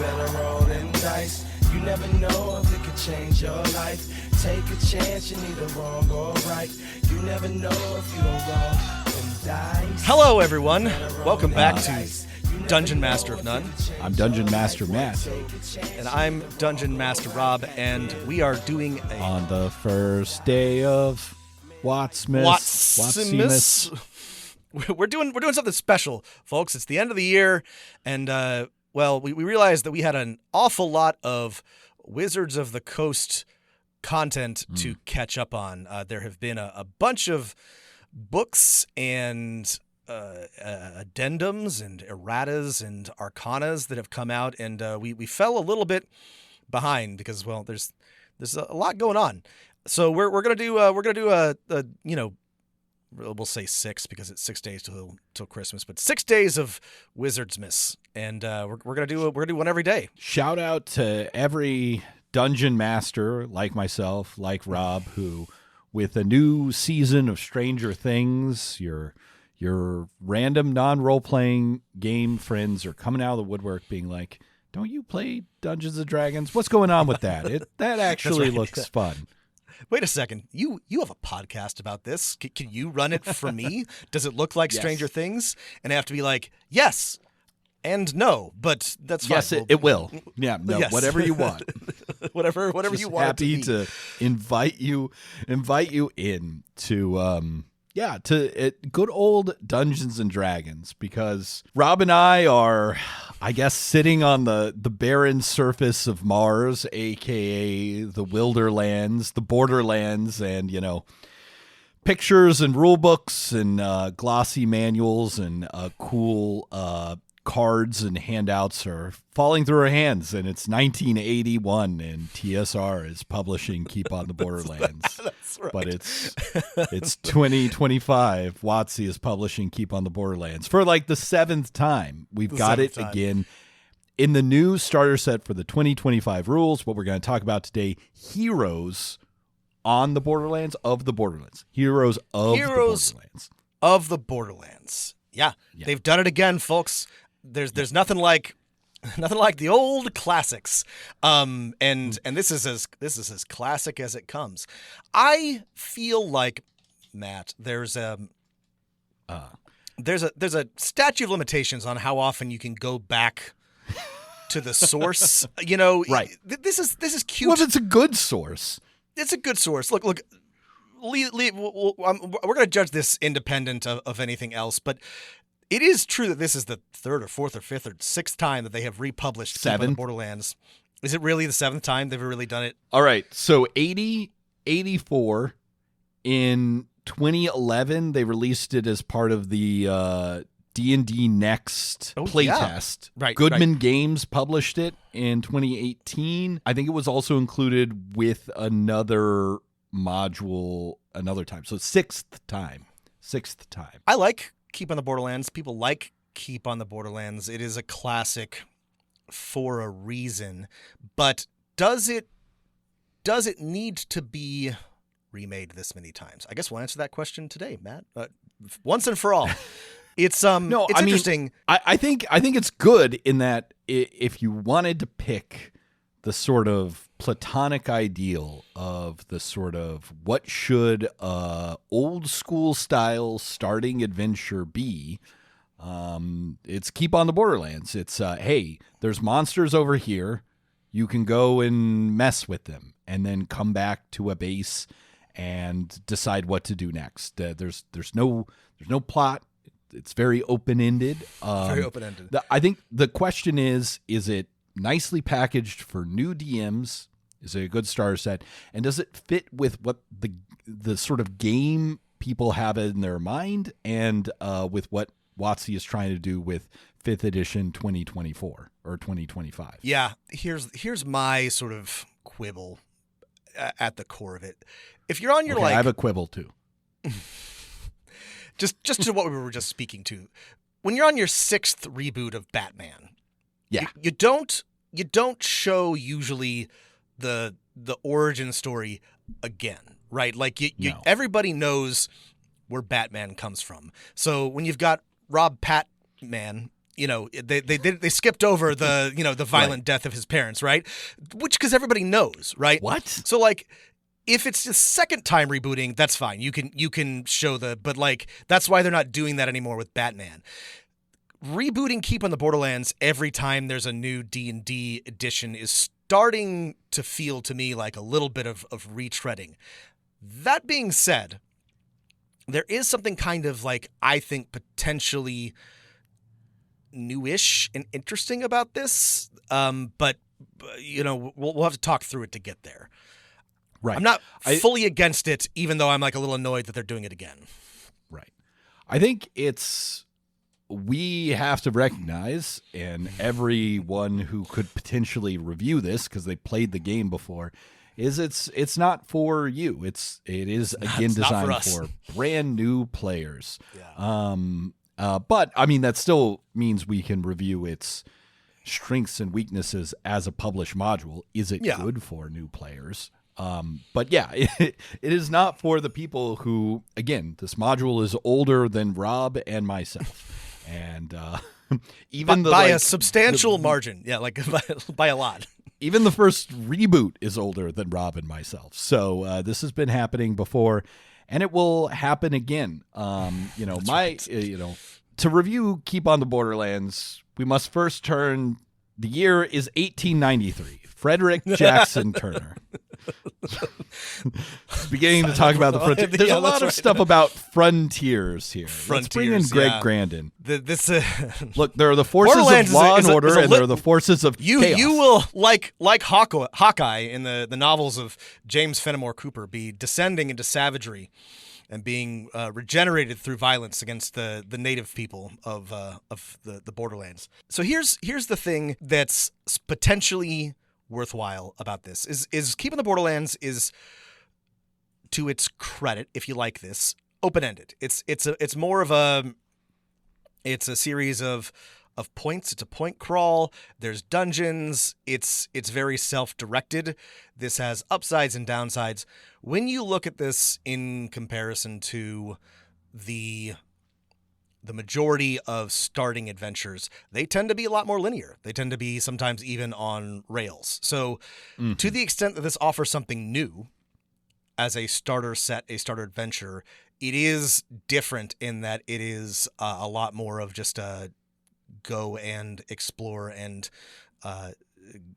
better roll them dice. You never know if it could change your life. Take a chance, you're neither wrong or right. You never know if you don't roll them dice. Hello, everyone. Welcome back to Dungeon Master of None. I'm Dungeon Master Matt. And I'm Dungeon Master Rob, and we are doing on the first day of WotCmas. We're doing something special, folks. It's the end of the year, and we realized that we had an awful lot of Wizards of the Coast content to catch up on. There have been a bunch of books and addendums and erratas and arcanas that have come out, and we fell a little bit behind because, well, there's a lot going on. So we're gonna do a we'll say 6 because it's 6 days till Christmas, but 6 days of Wizardsmas, and we're gonna do one every day. Shout out to every dungeon master like myself, like Rob, who with a new season of Stranger Things, your random non-role-playing game friends are coming out of the woodwork being like, don't you play Dungeons & Dragons? What's going on with that? That actually looks fun. Wait a second. You have a podcast about this. Can you run it for me? Does it look like Stranger Things? And I have to be like, yes and no, but that's fine. Yes, it will. Yeah, no, yes. Whatever you want. whatever you want. Happy to invite you in to good old Dungeons and Dragons, because Rob and I are, I guess, sitting on the barren surface of Mars, aka the Wilderlands, the Borderlands, and pictures and rule books and glossy manuals and cool cards and handouts are falling through our hands, and it's 1981 and TSR is publishing Keep on the Borderlands. That's right. But it's 2025. WotC is publishing Keep on the Borderlands for like the 7th time. We've got it again in the new starter set for the 2025 rules. What we're going to talk about today: Heroes on the Borderlands, of the Borderlands. Heroes of the Borderlands. Yeah, they've done it again, folks. There's nothing like the old classics, and this is as classic as it comes. I feel like, Matt, there's a statute of limitations on how often you can go back to the source. Right? This is cute. Well, if it's a good source, it's a good source. Look. We're going to judge this independent of anything else, but it is true that this is the 3rd or 4th or 5th or 6th time that they have republished Keep on the Borderlands. Is it really the 7th time they've really done it? All right. So 84 in 2011, they released it as part of the D&D Next playtest. Yeah. Right. Goodman Games published it in 2018. I think it was also included with another module another time. So 6th time. I like Keep on the Borderlands. People like Keep on the Borderlands. It is a classic for a reason. But does it need to be remade this many times? I guess we'll answer that question today, Matt. Once and for all. It's interesting. I think it's good in that if you wanted to pick the sort of platonic ideal of the sort of what should old school style starting adventure be, it's Keep on the Borderlands. It's hey, there's monsters over here, you can go and mess with them and then come back to a base and decide what to do next. There's no plot. It's very open-ended. Very open-ended. I think the question is it nicely packaged for new DMs? Is it a good starter set? And does it fit with what the sort of game people have in their mind, and with what WotC is trying to do with 5th edition 2024 or 2025? Yeah, here's my sort of quibble at the core of it. If you're on your I have a quibble too. just to what we were just speaking to. When you're on your 6th reboot of Batman, you don't show usually the origin story again, right? Like everybody knows where Batman comes from. So when you've got Rob Patman they skipped over the the violent death of his parents, right? Which because everybody knows, right? What? So like, if it's the second time rebooting, that's fine. You can show but like that's why they're not doing that anymore with Batman. Rebooting Keep on the Borderlands every time there's a new D&D edition is starting to feel to me like a little bit of retreading. That being said, there is something kind of like, I think, potentially newish and interesting about this. But we'll have to talk through it to get there. Right. I'm not fully against it, even though I'm like a little annoyed that they're doing it again. Right. I think we have to recognize, and everyone who could potentially review this because they played the game before, is it's not for you. It is again designed for brand new players. Yeah. But I mean that still means we can review its strengths and weaknesses as a published module. Is it good for new players? But yeah, it is not for the people who, again, this module is older than Rob and myself. And even by a substantial margin. Yeah, like by a lot. Even the first reboot is older than Rob and myself. So this has been happening before, and it will happen again. To review Keep on the Borderlands, we must first turn. The year is 1893. Frederick Jackson Turner. Beginning to talk about the frontier. There's a lot of stuff about frontiers here. Let's bring in Greg Grandin. Look, there are the forces of law and order, and there are the forces of chaos. You will, like Hawkeye in the novels of James Fenimore Cooper, be descending into savagery and being regenerated through violence against the native people of the Borderlands. So here's the thing that's potentially worthwhile about this is Keep on the Borderlands is, to its credit, if you like this, open-ended. It's more of a series of points. It's a point crawl. There's dungeons. It's very self-directed. This has upsides and downsides. When you look at this in comparison to the majority of starting adventures, they tend to be a lot more linear. They tend to be sometimes even on rails. So to the extent that this offers something new as a starter set, a starter adventure, it is different in that it is a lot more of just a go and explore and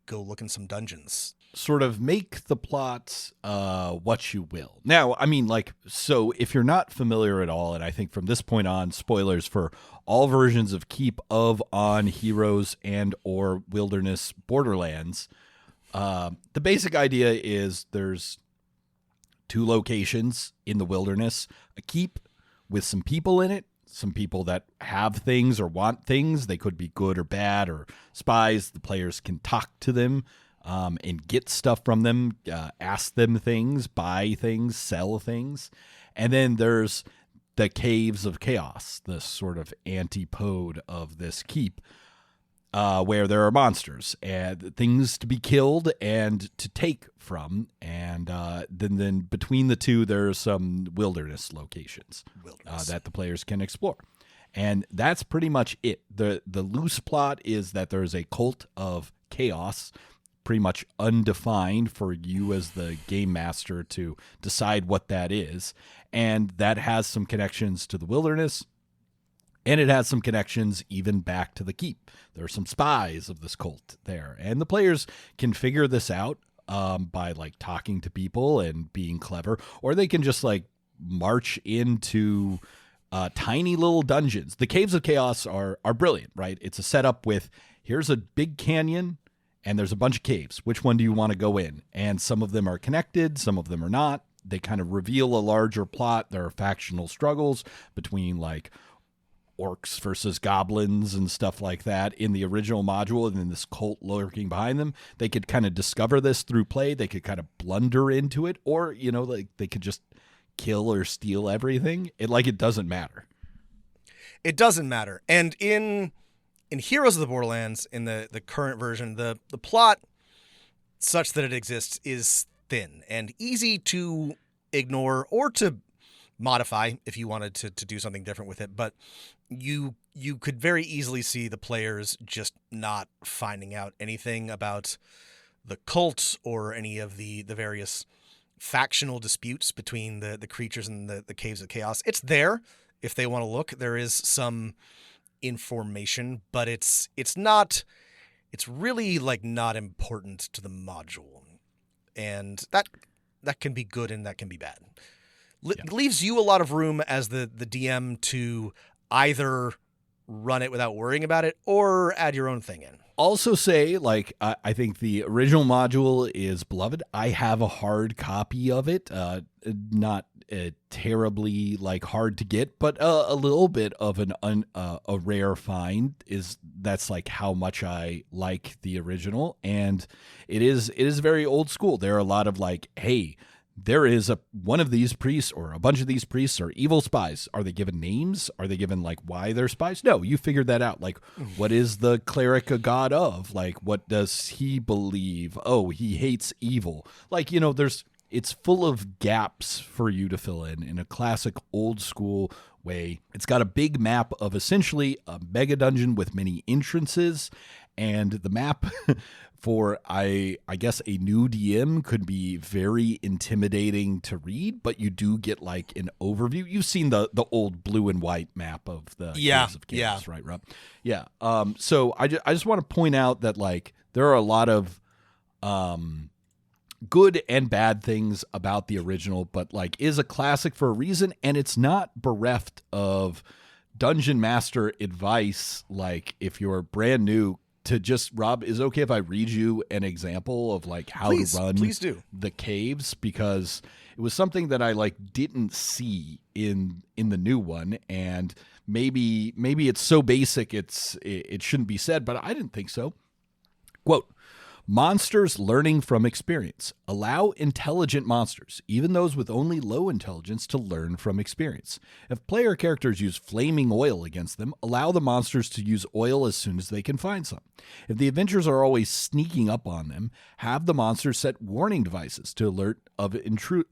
go look in some dungeons. Sort of make the plot what you will. Now, I mean, so if you're not familiar at all, and I think from this point on, spoilers for all versions of Keep, On, Heroes, and or Wilderness Borderlands, the basic idea is there's 2 locations in the wilderness, a keep with some people in it, some people that have things or want things. They could be good or bad or spies. The players can talk to them and get stuff from them, ask them things, buy things, sell things. And then there's the Caves of Chaos, the sort of antipode of this keep, where there are monsters and things to be killed and to take from. And then between the two, there's some wilderness locations that the players can explore. And that's pretty much it. The loose plot is that there's a cult of chaos, pretty much undefined for you as the game master to decide what that is. And that has some connections to the wilderness. And it has some connections even back to the keep. There are some spies of this cult there. And the players can figure this out by talking to people and being clever. Or they can just march into tiny little dungeons. The Caves of Chaos are brilliant, right? It's a setup with, here's a big canyon and there's a bunch of caves. Which one do you want to go in? And some of them are connected, some of them are not. They kind of reveal a larger plot. There are factional struggles between orcs versus goblins and stuff like that in the original module, and then this cult lurking behind them. They could kind of discover this through play. They could kind of blunder into it, or they could just kill or steal everything. It doesn't matter. It doesn't matter. And in Heroes of the Borderlands, in the current version, the plot, such that it exists, is thin and easy to ignore or to modify if you wanted to do something different with it. But you could very easily see the players just not finding out anything about the cult or any of the various factional disputes between the creatures in the Caves of Chaos. It's there if they want to look. There is some information, but it's really like not important to the module. And that can be good and that can be bad. Leaves you a lot of room as the DM to either run it without worrying about it or add your own thing in. Also say, like, I think the original module is beloved. I have a hard copy of it, not terribly like hard to get, but a little bit of a rare find. That's like how much I like the original, and it is very old school. There are a lot of like, hey, there is one of these priests or a bunch of these priests are evil spies. Are they given names? Are they given like why they're spies? No, you figured that out. Like, what is the cleric a god of? Like, what does he believe? Oh, he hates evil. Like, it's full of gaps for you to fill in a classic old school way. It's got a big map of essentially a mega dungeon with many entrances, and the map for I guess a new DM could be very intimidating to read, but you do get like an overview. You've seen the old blue and white map of the Caves of Chaos, right, Rob? Yeah. So I just want to point out that like there are a lot of good and bad things about the original, but like is a classic for a reason, and it's not bereft of dungeon master advice. Like if you're brand new, to just, Rob, is it okay if I read you an example of like how to run the caves? Because it was something that I like didn't see in the new one, and maybe it's so basic it shouldn't be said, but I didn't think so. Quote, monsters learning from experience. Allow intelligent monsters, even those with only low intelligence, to learn from experience. If player characters use flaming oil against them, allow the monsters to use oil as soon as they can find some. If the adventurers are always sneaking up on them, have the monsters set warning devices to alert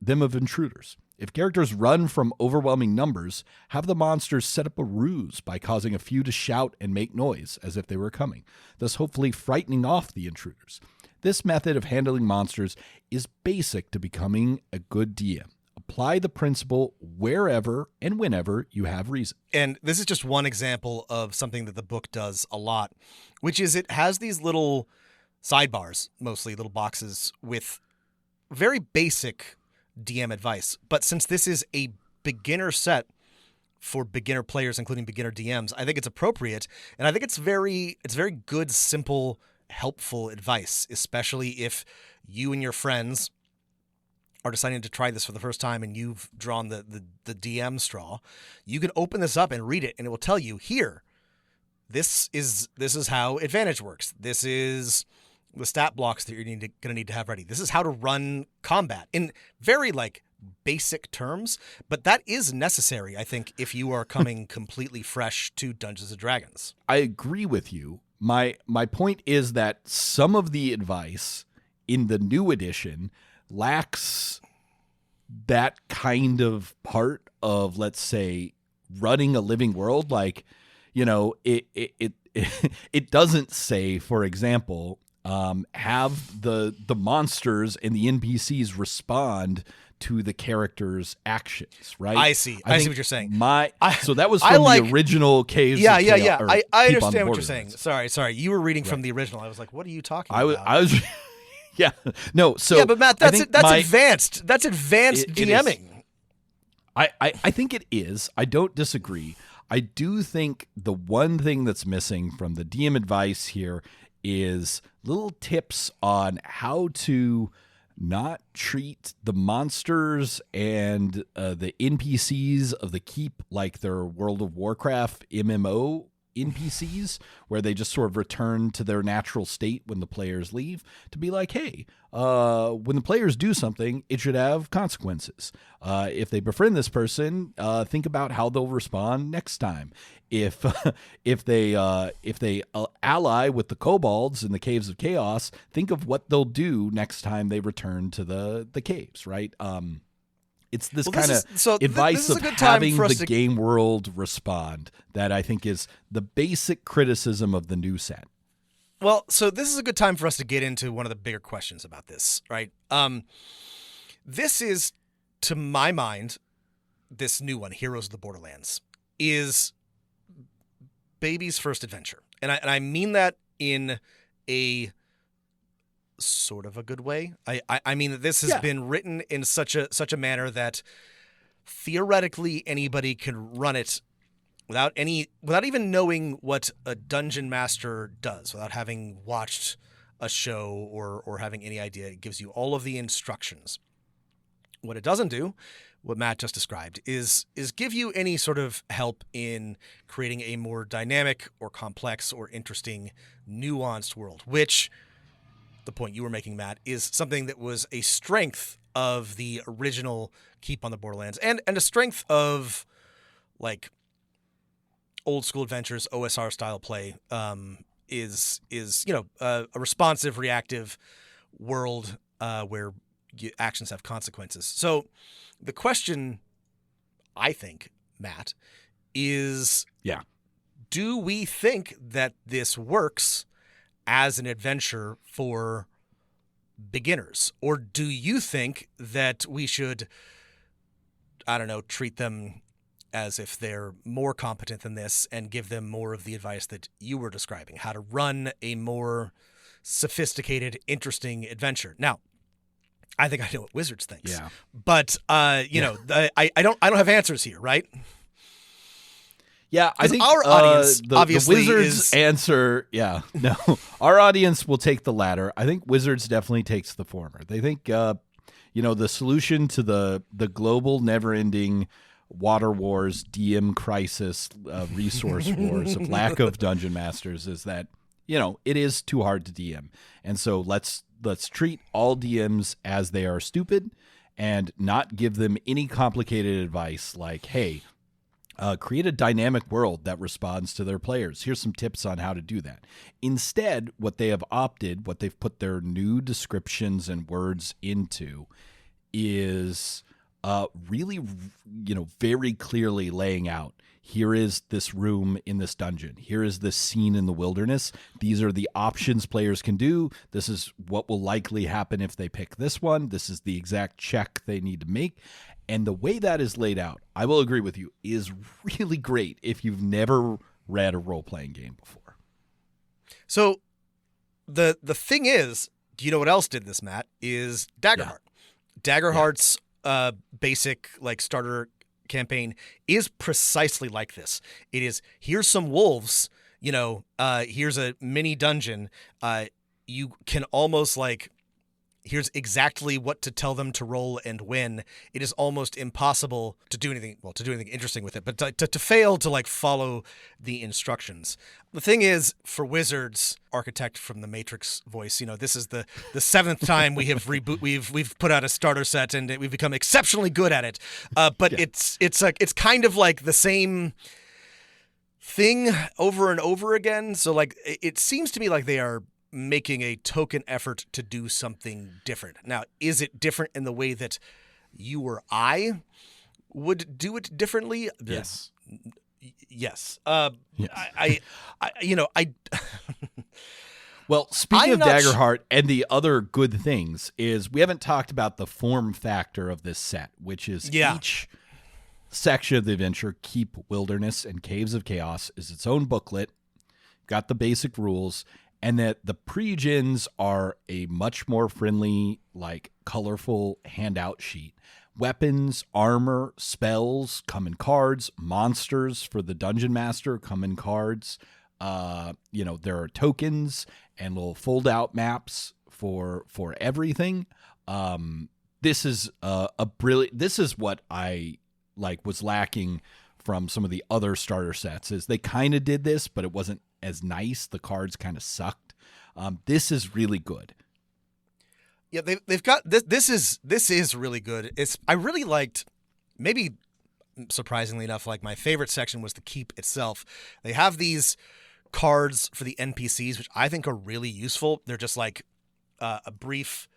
them of intruders. If characters run from overwhelming numbers, have the monsters set up a ruse by causing a few to shout and make noise as if they were coming, thus hopefully frightening off the intruders. This method of handling monsters is basic to becoming a good DM. Apply the principle wherever and whenever you have reason. And this is just one example of something that the book does a lot, which is it has these little sidebars, mostly little boxes with very basic DM advice. But since this is a beginner set for beginner players, including beginner DMs, I think it's appropriate. And I think it's very good, simple, helpful advice, especially if you and your friends are deciding to try this for the first time and you've drawn the DM straw. You can open this up and read it, and it will tell you, here, this is how advantage works. This is the stat blocks that you're going to need to have ready. This is how to run combat in very like basic terms, but that is necessary, I think, if you are coming completely fresh to Dungeons and Dragons. I agree with you. My point is that some of the advice in the new edition lacks that kind of part of, let's say, running a living world. Like, it doesn't say, for example, have the monsters and the NPCs respond to the characters' actions, right? I see what you're saying. So that was from the original Caves. Yeah. I understand what you're saying. Sorry. You were reading from the original. I was like, what are you talking about? I was yeah. No, so yeah, but Matt, that's advanced. That's advanced DMing. I think it is. I don't disagree. I do think the one thing that's missing from the DM advice here is little tips on how to not treat the monsters and the NPCs of the keep like they're World of Warcraft MMO NPCs, where they just sort of return to their natural state when the players leave, to be like, hey, when the players do something, it should have consequences. If they befriend this person, think about how they'll respond next time. If they ally with the kobolds in the Caves of Chaos, think of what they'll do next time they return to the caves, right? It's this Well, kind of this advice is a of good time having for us the to- game world respond that I think is the basic criticism of the new set. Well, so this is a good time for us to get into one of the bigger questions about this, right? This is, to my mind, this new one, Heroes of the Borderlands, is baby's first adventure. And I mean that in a sort of a good way. I mean that this has been written in such a manner that theoretically anybody can run it without even knowing what a dungeon master does, without having watched a show or having any idea. It gives you all of the instructions. What it doesn't do, what Matt just described, is give you any sort of help in creating a more dynamic or complex or interesting, nuanced world, which, the point you were making, Matt, is something that was a strength of the original Keep on the Borderlands and a strength of, like, old school adventures, OSR style play, is a responsive, reactive world where actions have consequences. So the question, I think, Matt, is do we think that this works as an adventure for beginners? Or do you think that we should, I don't know, treat them as if they're more competent than this and give them more of the advice that you were describing, how to run a more sophisticated, interesting adventure? Now, I think I know what Wizards thinks. Yeah. But you know, I don't have answers here, right? Yeah, I think our audience obviously the Wizards answer. Yeah, no, our audience will take the latter. I think Wizards definitely takes the former. They think the solution to the global, never-ending water wars, DM crisis, resource wars of lack of dungeon masters is that it is too hard to DM, and so let's treat all DMs as they are stupid and not give them any complicated advice like, hey, create a dynamic world that responds to their players. Here's some tips on how to do that. Instead, what they've put their new descriptions and words into is really, very clearly laying out, here is this room in this dungeon. Here is this scene in the wilderness. These are the options players can do. This is what will likely happen if they pick this one. This is the exact check they need to make. And the way that is laid out, I will agree with you, is really great if you've never read a role-playing game before. So the thing is, do you know what else did this, Matt? Is Daggerheart. Daggerheart's basic starter campaign is precisely like this. It is, here's some wolves, here's a mini dungeon. You can almost here's exactly what to tell them to roll and when. It is almost impossible to do anything interesting with it, but to fail to follow the instructions. The thing is, for Wizards, architect from the Matrix voice, this is the seventh time we have we've put out a starter set and we've become exceptionally good at it. But it's kind of like the same thing over and over again. So it seems to me like they are making a token effort to do something different. Now, is it different in the way that you or I would do it differently? Yes. Yes. Well, speaking of Daggerheart and the other good things is we haven't talked about the form factor of this set, which is each section of the adventure, Keep, Wilderness, and Caves of Chaos, is its own booklet. Got the basic rules. And that the pre-gens are a much more friendly, colorful handout sheet. Weapons, armor, spells come in cards. Monsters for the Dungeon Master come in cards. There are tokens and little fold-out maps for everything. This is a brilliant. This is what I was lacking from some of the other starter sets. Is they kind of did this, but it wasn't as nice. The cards kind of sucked. This is really good. Yeah, they've got this. This is really good. I really liked, maybe surprisingly enough, my favorite section was the Keep itself. They have these cards for the NPCs, which I think are really useful. They're just a brief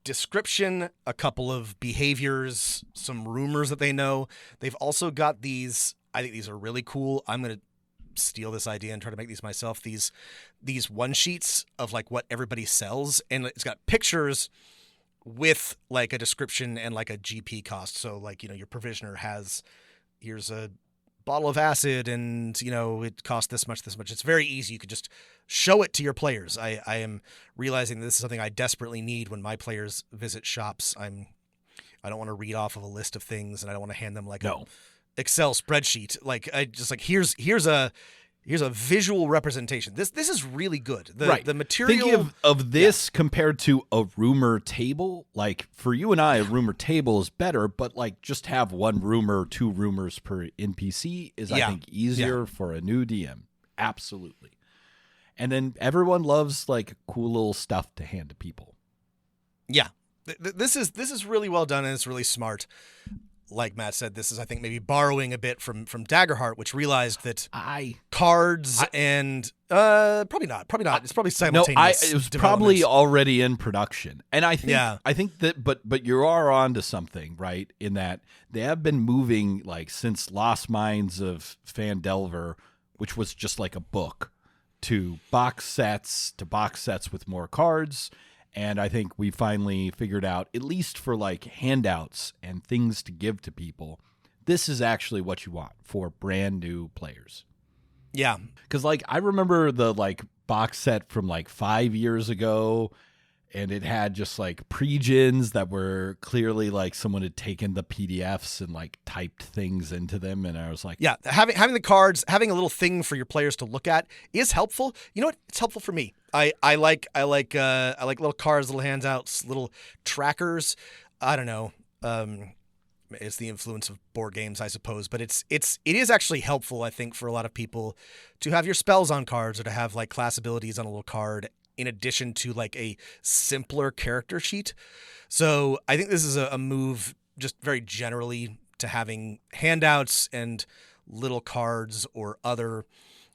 description, a couple of behaviors, some rumors that they know. They've also got these, I think these are really cool. I'm going to steal this idea and try to make these myself. These one sheets of like what everybody sells, and it's got pictures with like a description and like a GP cost. So like, your provisioner has, here's a bottle of acid and, it costs this much. It's very easy. You could just show it to your players. I am realizing this is something I desperately need when my players visit shops. I don't want to read off of a list of things, and I don't want to hand them like a Excel spreadsheet. Like, I just like, here's a visual representation. This is really good. The material. Thinking of this compared to a rumor table, like for you and I, a rumor table is better, but like just have one rumor, 2 rumors per NPC is, I think, easier for a new DM. Absolutely. And then everyone loves like cool little stuff to hand to people. Yeah. This is really well done, and it's really smart. Like Matt said, this is, I think, maybe borrowing a bit from Daggerheart, which realized that cards and probably not. It's probably simultaneous. It was probably already in production, and I think that, but you are onto something, right? In that they have been moving like since Lost Mines of Phandelver, which was just like a book, to box sets with more cards. And I think we finally figured out, at least for like handouts and things to give to people, this is actually what you want for brand new players. Yeah. Because like I remember the like box set from like 5 years ago, and it had just like pre-gens that were clearly like someone had taken the PDFs and like typed things into them. And I was like, yeah, having the cards, having a little thing for your players to look at is helpful. You know what? It's helpful for me. I like little cards, little handouts, little trackers. I don't know. It's the influence of board games, I suppose, but it is actually helpful, I think, for a lot of people to have your spells on cards, or to have like class abilities on a little card, in addition to like a simpler character sheet. So I think this is a move just very generally to having handouts and little cards or other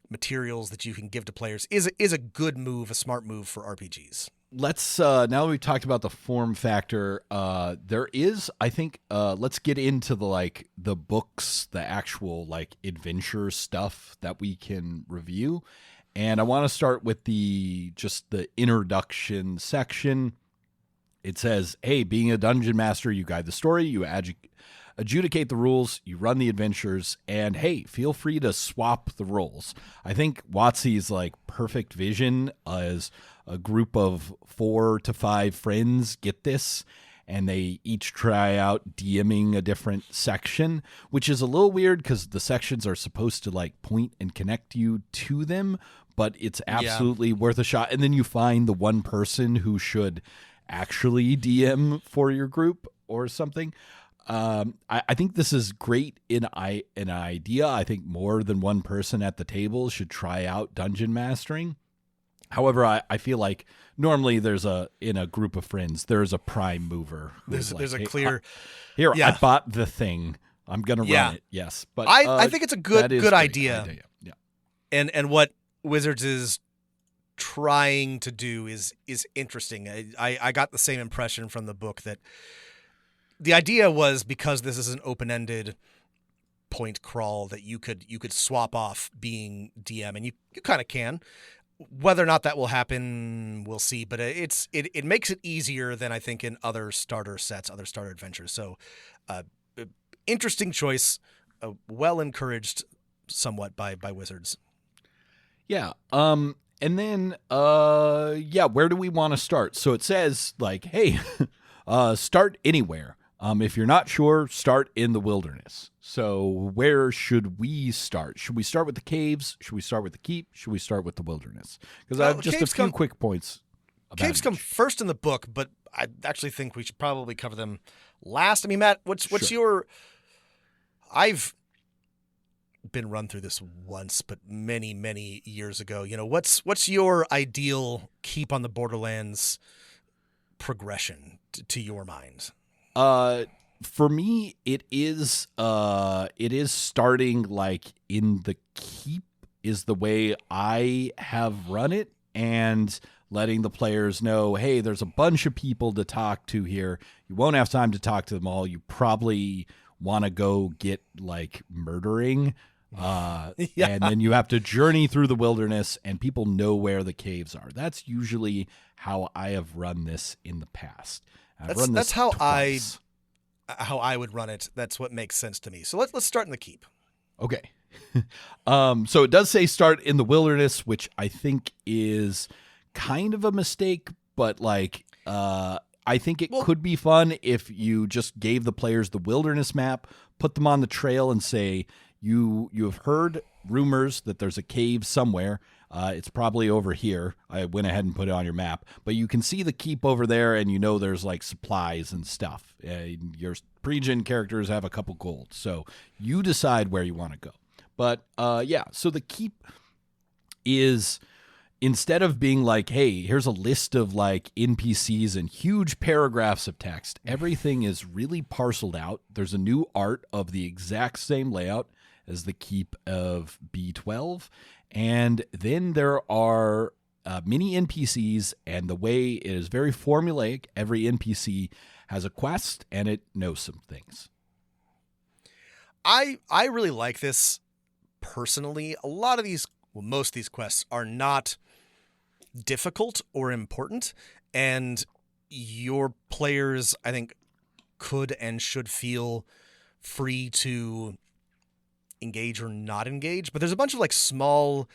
materials that you can give to players is a good move, a smart move for RPGs. Let's now that we've talked about the form factor, there is, I think, let's get into the books, the actual like adventure stuff that we can review. And I want to start with the introduction section. It says, hey, being a dungeon master, you guide the story, you adjudicate the rules, you run the adventures, and hey, feel free to swap the roles. I think WotC's like perfect vision as a group of 4 to 5 friends get this, and they each try out DMing a different section, which is a little weird because the sections are supposed to like point and connect you to them, but it's absolutely worth a shot. And then you find the one person who should actually DM for your group or something. I think this is great in an idea. I think more than one person at the table should try out dungeon mastering. However, I feel like normally in a group of friends, there's a prime mover. There's a clear... I bought the thing. I'm going to run it. Yes. But I think it's a good idea. Yeah. And what Wizards is trying to do is interesting. I got the same impression from the book that the idea was, because this is an open-ended point crawl, that you could swap off being DM, and you kind of can. Whether or not that will happen, we'll see. But it makes it easier than I think in other starter sets, other starter adventures. So, interesting choice, well encouraged somewhat by Wizards. Yeah. And then where do we want to start? So it says like, hey, start anywhere. If you're not sure, start in the wilderness. So where should we start? Should we start with the caves? Should we start with the keep? Should we start with the wilderness? Because I have just a few quick points about caves come first in the book, but I actually think we should probably cover them last. I mean, Matt, what's your... I've been run through this once, but many, many years ago. What's your ideal keep on the Borderlands progression to your mind? For me, it is starting like in the keep is the way I have run it. and letting the players know, hey, there's a bunch of people to talk to here. You won't have time to talk to them all. You probably want to go get like murdering. And then you have to journey through the wilderness and people know where the caves are. That's usually how I have run this in the past. That's how I would run it. That's what makes sense to me. So let's start in the keep. Okay. So it does say start in the wilderness, which I think is kind of a mistake, but like I think it could be fun if you just gave the players the wilderness map, put them on the trail and say you have heard rumors that there's a cave somewhere. It's probably over here. I went ahead and put it on your map, but you can see the keep over there and you know there's like supplies and stuff. Your pre-gen characters have a couple gold, so you decide where you want to go. But so the keep is, instead of being like, hey, here's a list of like NPCs and huge paragraphs of text, everything is really parceled out. There's a new art of the exact same layout as the keep of B12. And then there are mini NPCs, and the way it is very formulaic. Every NPC has a quest, and it knows some things. I really like this personally. A lot of these, most of these quests are not difficult or important, and your players, I think, could and should feel free to engage or not engage. But there's a bunch of like small,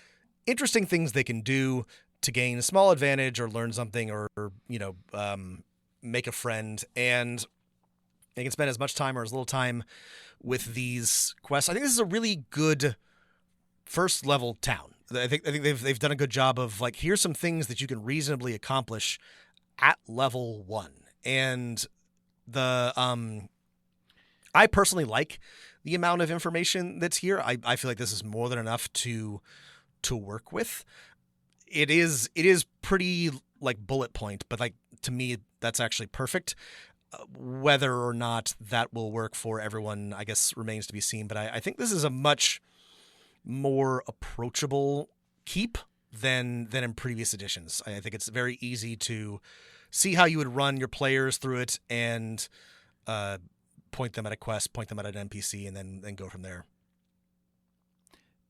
interesting things they can do to gain a small advantage or learn something or make a friend, and they can spend as much time or as little time with these quests. I think this is a really good first level town. I think they've done a good job of like, here's some things that you can reasonably accomplish at level 1. And I personally like the amount of information that's here. I feel like this is more than enough to work with. It is pretty like bullet point, but like to me that's actually perfect. Whether or not that will work for everyone, I guess, remains to be seen. But I think this is a much more approachable keep than in previous editions. I think it's very easy to see how you would run your players through it and point them at a quest, point them at an NPC, and then go from there.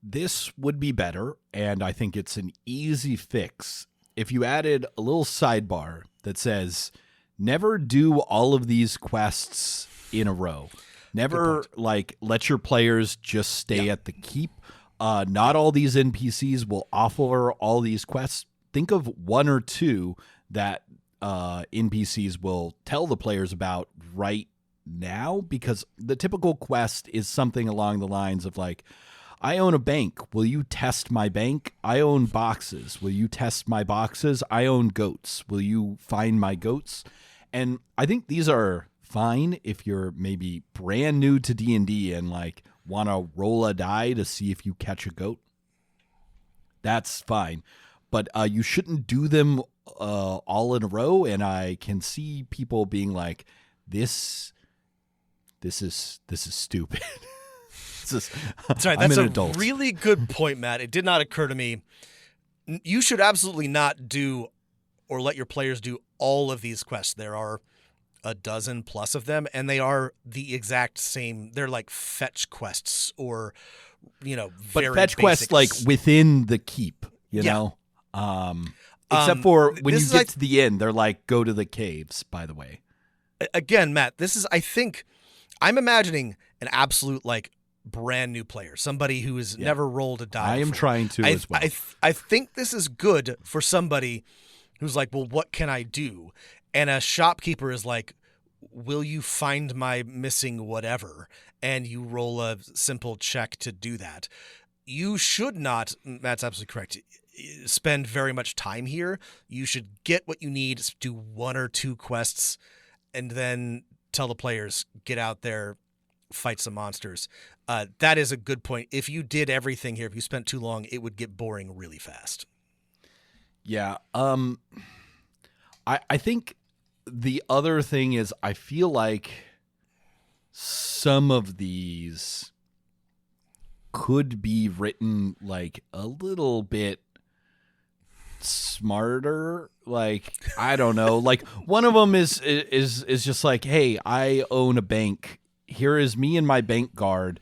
This would be better, and I think it's an easy fix if you added a little sidebar that says, never do all of these quests in a row. Never like let your players just stay at the keep. Not all these NPCs will offer all these quests. Think of one or two that NPCs will tell the players about right now, because the typical quest is something along the lines of like, I own a bank. Will you test my bank? I own boxes. Will you test my boxes? I own goats. Will you find my goats? And I think these are fine if you're maybe brand new to D&D and like want to roll a die to see if you catch a goat. That's fine. But you shouldn't do them all in a row. And I can see people being like, this is stupid. Sorry, that's an adult. Really good point, Matt. It did not occur to me. You should absolutely not do or let your players do all of these quests. There are a dozen plus of them, and they are the exact same. They're like fetch quests or, but fetch quests like within the keep, you know? Except for when you get to the end, they're like, go to the caves, by the way. Again, Matt, this is, I think, I'm imagining an absolute like brand new player, somebody who has never rolled a die. I am trying to as well. I think this is good for somebody who's like, well, what can I do? And a shopkeeper is like, will you find my missing whatever? And you roll a simple check to do that. You should not, Matt's absolutely correct, spend very much time here. You should get what you need, do one or two quests, and then tell the players, get out there, fight some monsters. That is a good point. If you did everything here, if you spent too long, it would get boring really fast. Yeah. I think the other thing is I feel like some of these could be written like a little bit smarter. Like, I don't know. Like, one of them is just like, hey, I own a bank. Here is me and my bank guard.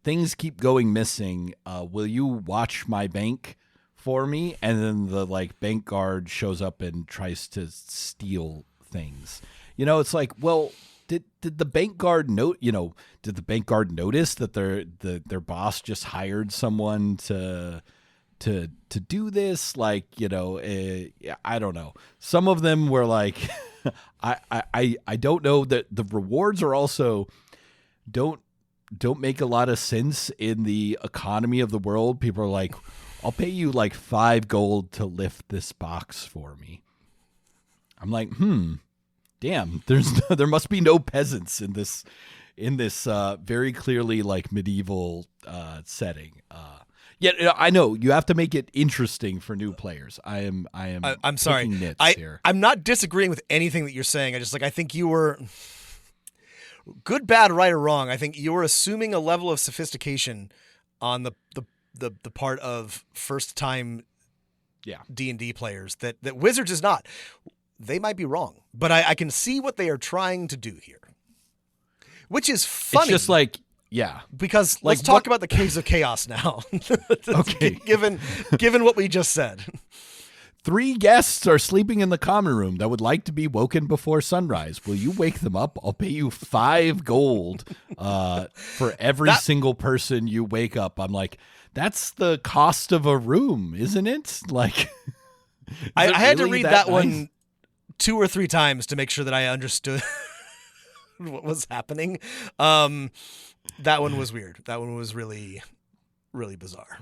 Things keep going missing. Will you watch my bank for me? And then the like bank guard shows up and tries to steal things. You know, it's like, well, did the bank guard did the bank guard notice that their boss just hired someone to do this? Like, you know, I don't know. Some of them were like, I don't know, that the rewards are also don't make a lot of sense in the economy of the world. People are like, I'll pay you like 5 gold to lift this box for me. I'm like, damn, there must be no peasants in this very clearly like medieval setting. Yet I know you have to make it interesting for new players. I'm sorry. Here. I'm not disagreeing with anything that you're saying. I think you were good, bad, right, or wrong. I think you were assuming a level of sophistication on the part of first time D&D players that Wizards is not. They might be wrong, but I can see what they are trying to do here, which is funny. It's just like, yeah, because let's talk about the Caves of Chaos now. Okay. Given what we just said. 3 guests are sleeping in the common room that would like to be woken before sunrise. Will you wake them up? I'll pay you 5 gold for every single person you wake up. I'm like, that's the cost of a room, isn't it? Like, I had to read that nice? one 2 or 3 times to make sure that I understood what was happening. That one was weird. That one was really, really bizarre.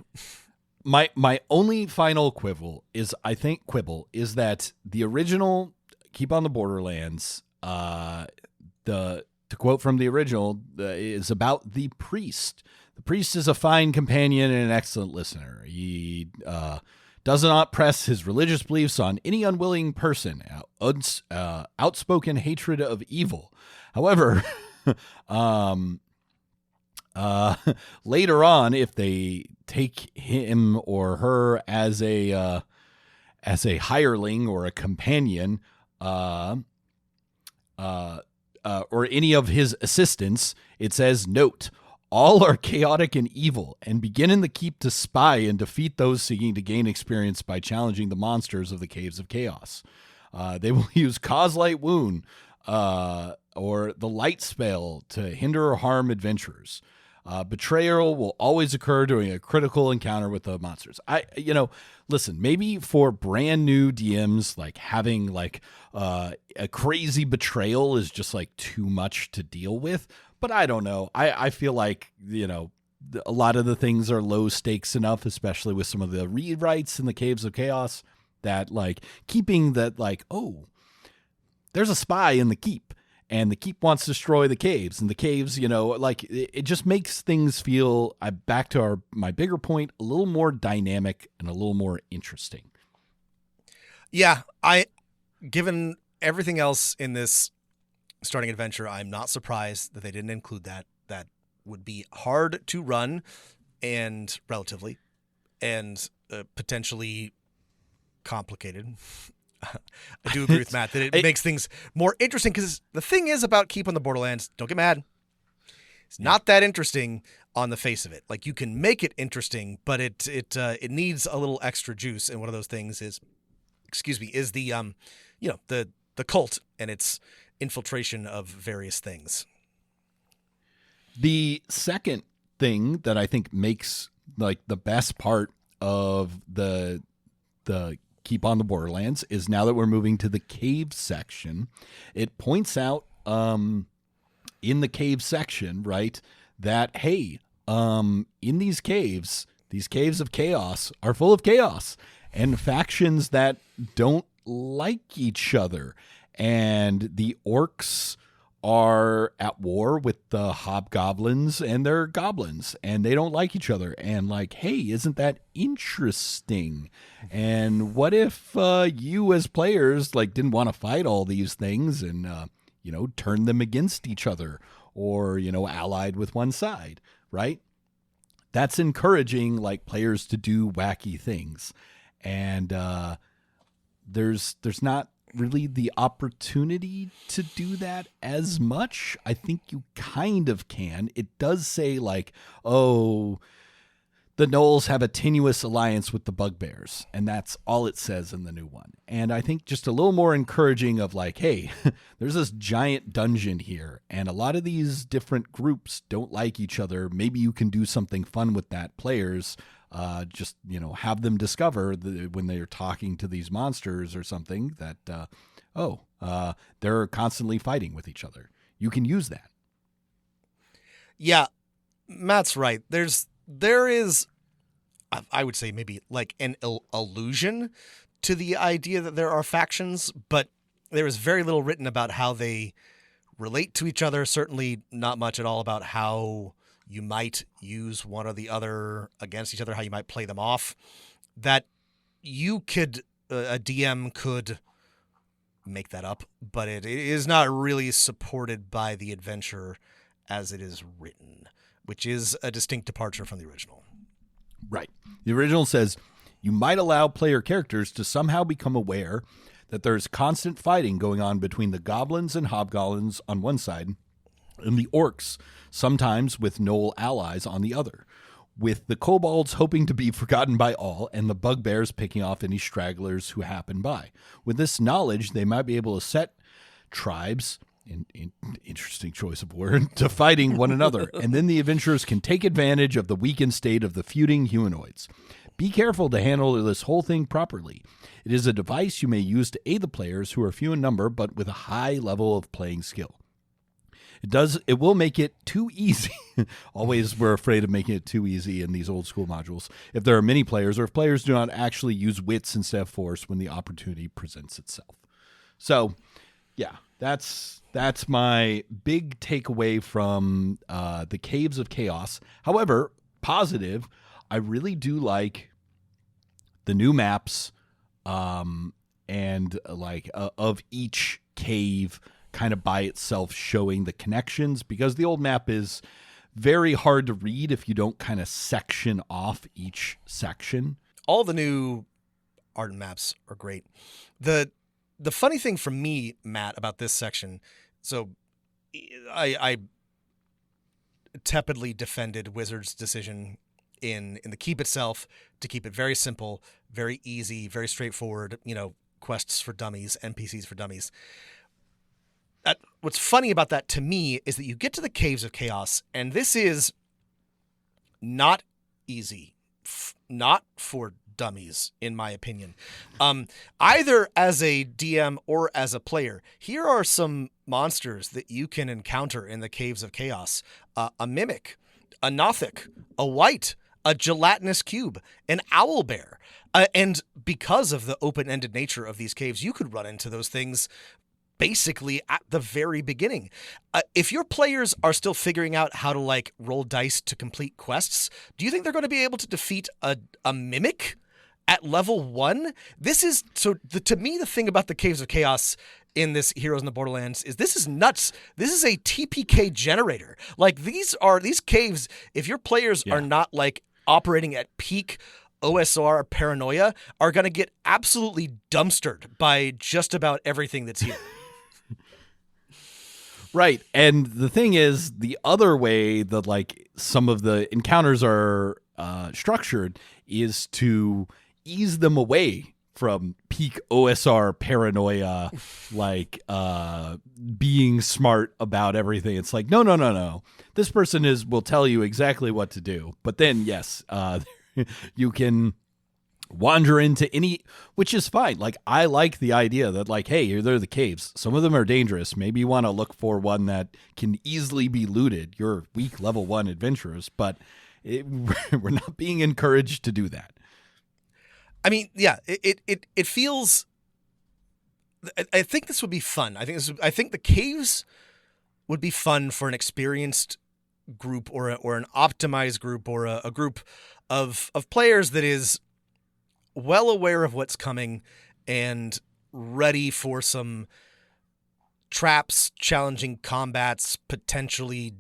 My only final quibble is that the original Keep on the Borderlands, to quote from the original, is about the priest. The priest is a fine companion and an excellent listener. He does not press his religious beliefs on any unwilling person. Outspoken hatred of evil. However, later on, if they take him or her as a hireling or a companion, or any of his assistants, it says, note, all are chaotic and evil, and begin in the keep to spy and defeat those seeking to gain experience by challenging the monsters of the Caves of Chaos. They will use Cause Light Wound or the Light Spell to hinder or harm adventurers. Betrayal will always occur during a critical encounter with the monsters. Listen, maybe for brand new DMs, like having like a crazy betrayal is just like too much to deal with. But I don't know. I feel like, a lot of the things are low stakes enough, especially with some of the rewrites in the Caves of Chaos, that like keeping that like, oh, there's a spy in the keep. And the keep wants to destroy the caves, and the caves, like it just makes things feel, back to my bigger point, a little more dynamic and a little more interesting. Yeah, given everything else in this starting adventure, I'm not surprised that they didn't include that. That would be hard to run, and relatively, and potentially complicated. I do agree with Matt that it makes things more interesting, because the thing is about Keep on the Borderlands, don't get mad, it's not that interesting on the face of it. Like, you can make it interesting, but it needs a little extra juice, and one of those things is the the cult and its infiltration of various things. The second thing that I think makes like the best part of the Keep on the Borderlands is, now that we're moving to the cave section, it points out in the cave section, right, that, hey, in these caves of chaos are full of chaos and factions that don't like each other. And the orcs are at war with the hobgoblins and their goblins, and they don't like each other. And like, hey, isn't that interesting? And what if you as players like didn't want to fight all these things and turn them against each other, or allied with one side, right? That's encouraging like players to do wacky things. and there's not really the opportunity to do that as much. I think you kind of can. It does say like, oh, the Gnolls have a tenuous alliance with the Bugbears, and that's all it says in the new one. And I think just a little more encouraging of like, hey, there's this giant dungeon here, and a lot of these different groups don't like each other. Maybe you can do something fun with that, players. Just, have them discover when they're talking to these monsters or something that, they're constantly fighting with each other. You can use that. Yeah, Matt's right. There is, I would say, maybe like an allusion to the idea that there are factions, but there is very little written about how they relate to each other. Certainly not much at all about how you might use one or the other against each other, how you might play them off. That you could, a DM could make that up, but it is not really supported by the adventure as it is written, which is a distinct departure from the original. Right. The original says you might allow player characters to somehow become aware that there's constant fighting going on between the goblins and hobgoblins on one side and the orcs, sometimes with Gnoll allies on the other, with the kobolds hoping to be forgotten by all and the bugbears picking off any stragglers who happen by. With this knowledge, they might be able to set tribes, interesting choice of word, to fighting one another, and then the adventurers can take advantage of the weakened state of the feuding humanoids. Be careful to handle this whole thing properly. It is a device you may use to aid the players who are few in number but with a high level of playing skill. It will make it too easy. Always we're afraid of making it too easy in these old school modules. If there are many players or if players do not actually use wits instead of force when the opportunity presents itself. So, yeah, that's my big takeaway from the Caves of Chaos. However, positive, I really do like the new maps and of each cave kind of by itself showing the connections, because the old map is very hard to read if you don't kind of section off each section. All the new art and maps are great. The funny thing for me, Matt, about this section, so I tepidly defended Wizards' decision in the keep itself to keep it very simple, very easy, very straightforward, quests for dummies, NPCs for dummies. What's funny about that to me is that you get to the Caves of Chaos, and this is not easy, not for dummies, in my opinion. Either as a DM or as a player, here are some monsters that you can encounter in the Caves of Chaos. A mimic, a nothic, a wight, a gelatinous cube, an owl bear. And because of the open-ended nature of these caves, you could run into those things basically at the very beginning. If your players are still figuring out how to roll dice to complete quests, do you think they're going to be able to defeat a mimic at level 1? This is to me, the thing about the Caves of Chaos in this Heroes in the Borderlands is this is nuts. This is a TPK generator. These caves, if your players are not operating at peak OSR paranoia, are going to get absolutely dumpstered by just about everything that's here. Right. And the thing is, the other way that some of the encounters are structured is to ease them away from peak OSR paranoia, being smart about everything. It's no. This person will tell you exactly what to do. But then, yes, you can wander into any, which is fine. I like the idea that hey, they're the caves. Some of them are dangerous. Maybe you want to look for one that can easily be looted. You're weak level 1 adventurers, but we're not being encouraged to do that. I mean, yeah, it feels. I think this would be fun. I think the caves would be fun for an experienced group or an optimized group or a group of players that is well aware of what's coming and ready for some traps, challenging combats, potentially,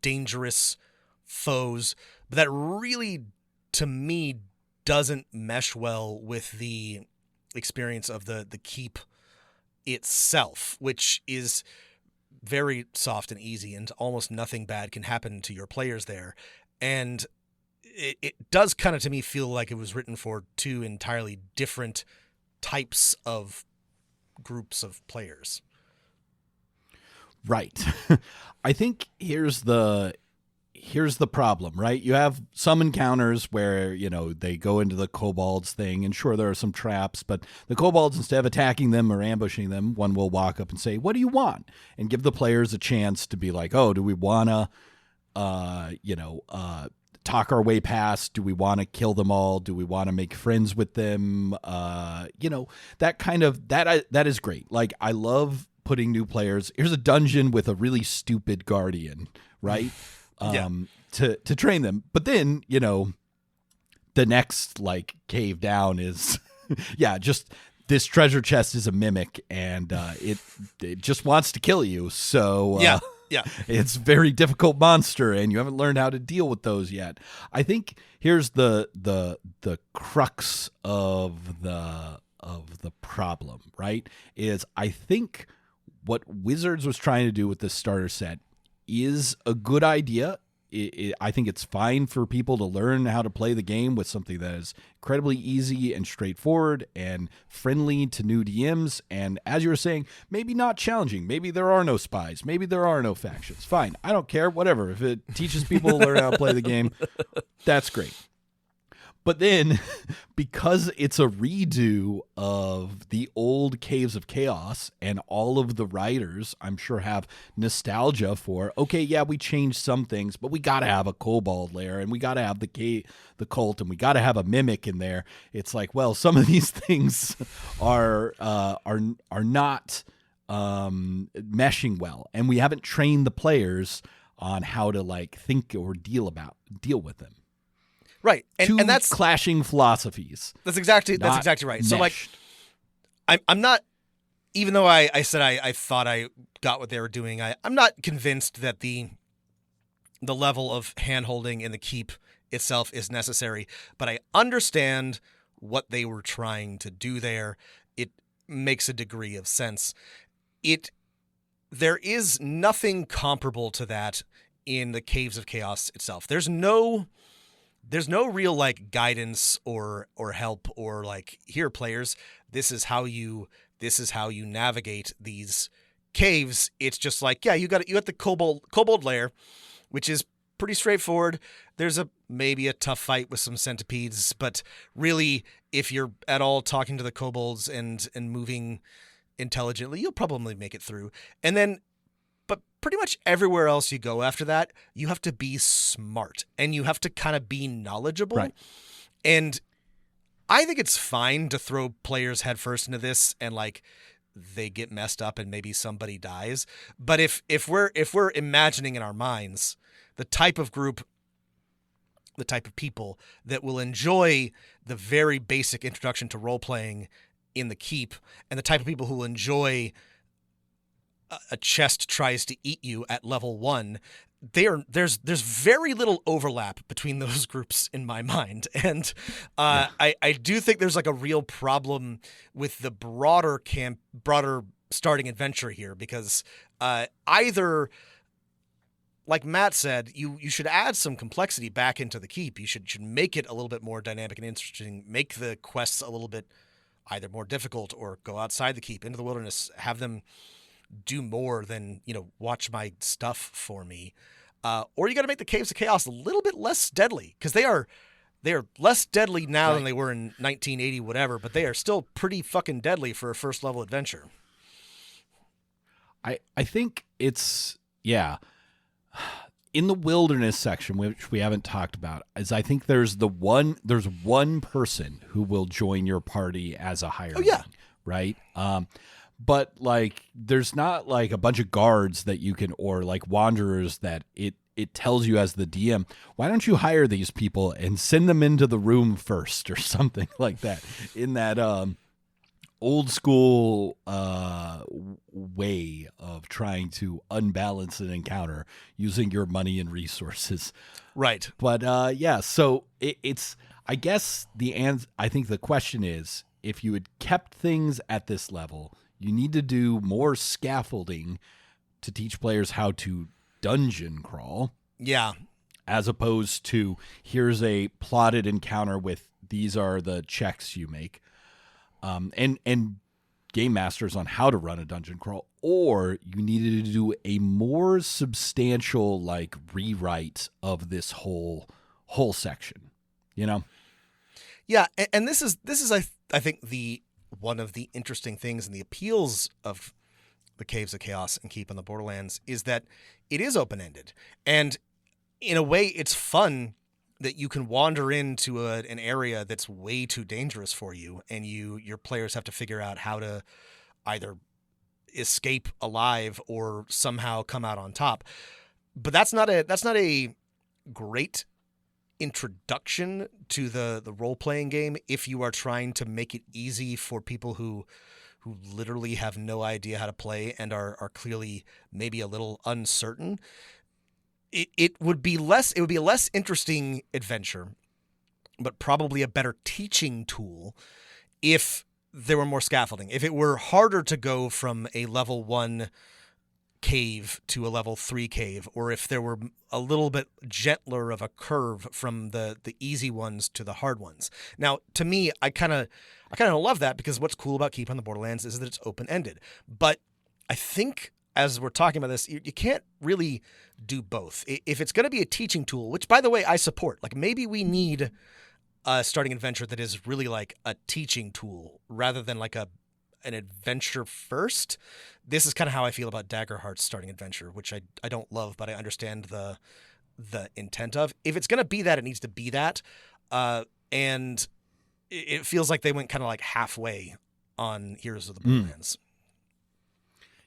dangerous foes. But that really, to me, doesn't mesh well with the experience of the keep itself, which is very soft and easy, and almost nothing bad can happen to your players there. And it does kind of, to me, feel like it was written for two entirely different types of groups of players. Right. I think here's the problem, right? You have some encounters where, you know, they go into the kobolds thing, and sure, there are some traps, but the kobolds, instead of attacking them or ambushing them, one will walk up and say, "What do you want?" and give the players a chance to be like, "Oh, do we want to, talk our way past? Do we want to kill them all? Do we want to make friends with them?" That kind of, that is great. Like, I love putting new players. Here's a dungeon with a really stupid guardian, right? To train them. But then, the next like cave down is, just this treasure chest is a mimic, and it just wants to kill you. So it's a very difficult monster, and you haven't learned how to deal with those yet. I think here's the crux of the problem, right? Is I think what Wizards was trying to do with this starter set is a good idea. I think it's fine for people to learn how to play the game with something that is incredibly easy and straightforward and friendly to new DMs. And as you were saying, maybe not challenging. Maybe there are no spies. Maybe there are no factions. Fine. I don't care. Whatever. If it teaches people to learn how to play the game, that's great. But then, because it's a redo of the old Caves of Chaos, and all of the writers, I'm sure, have nostalgia for, okay, yeah, we changed some things, but we got to have a kobold lair, and we got to have the cult, and we got to have a mimic in there. It's like, well, some of these things are not meshing well, and we haven't trained the players on how to like think or deal with them. Right. And that's clashing philosophies. That's exactly right. Meshed. So like, I'm not, even though I said I thought I got what they were doing, I'm not convinced that the level of hand-holding in the keep itself is necessary, but I understand what they were trying to do there. It makes a degree of sense. There is nothing comparable to that in the Caves of Chaos itself. There's no real like guidance or help or like, here, players, this is how you navigate these caves. It's just like, yeah, you got the kobold lair, which is pretty straightforward. There's maybe a tough fight with some centipedes, but really, if you're at all talking to the kobolds and moving intelligently, you'll probably make it through. And then, but pretty much everywhere else you go after that, you have to be smart and you have to kind of be knowledgeable. Right. And I think it's fine to throw players headfirst into this and like they get messed up and maybe somebody dies. But if we're imagining in our minds the type of group, the type of people that will enjoy the very basic introduction to role playing in the keep, and the type of people who will enjoy a chest tries to eat you at level 1, there's very little overlap between those groups in my mind. And I do think there's like a real problem with the broader starting adventure here, because either, like Matt said, you should add some complexity back into the keep. You should make it a little bit more dynamic and interesting, make the quests a little bit either more difficult, or go outside the keep into the wilderness, have them do more than, watch my stuff for me. Or you got to make the Caves of Chaos a little bit less deadly, because they are less deadly now than they were in 1980, whatever, but they are still pretty fucking deadly for a first level adventure. I think it's, in the wilderness section, which we haven't talked about, is I think there's one person who will join your party as a hireling. Oh, yeah. Right? But like, there's not like a bunch of guards that you can, or like wanderers that it tells you as the DM, why don't you hire these people and send them into the room first, or something like that, in that old school way of trying to unbalance an encounter using your money and resources. Right. But so it's, I guess I think the question is, if you had kept things at this level, you need to do more scaffolding to teach players how to dungeon crawl. Yeah. As opposed to, here's a plotted encounter with these are the checks you make. And game masters on how to run a dungeon crawl, or you needed to do a more substantial like rewrite of this whole section, you know? Yeah, and this is I think the one of the interesting things and the appeals of the Caves of Chaos and Keep on the Borderlands is that it is open-ended. And in a way, it's fun that you can wander into an area that's way too dangerous for you, and your players have to figure out how to either escape alive or somehow come out on top. But that's not a great introduction to the role-playing game if you are trying to make it easy for people who literally have no idea how to play and are clearly maybe a little uncertain. It would be a less interesting adventure, but probably a better teaching tool if there were more scaffolding. If it were harder to go from a level 1 cave to a level 3 cave, or if there were a little bit gentler of a curve from the easy ones to the hard ones. Now, to me, I kind of love that, because what's cool about Keep on the Borderlands is that it's open-ended. But I think, as we're talking about this, you can't really do both. If it's going to be a teaching tool, which, by the way, I support, like maybe we need a starting adventure that is really like a teaching tool rather than like an adventure first. This is kind of how I feel about Daggerheart's starting adventure, which I don't love, but I understand the intent of. If it's going to be that, it needs to be that. And it feels like they went kind of like halfway on Heroes of the Borderlands.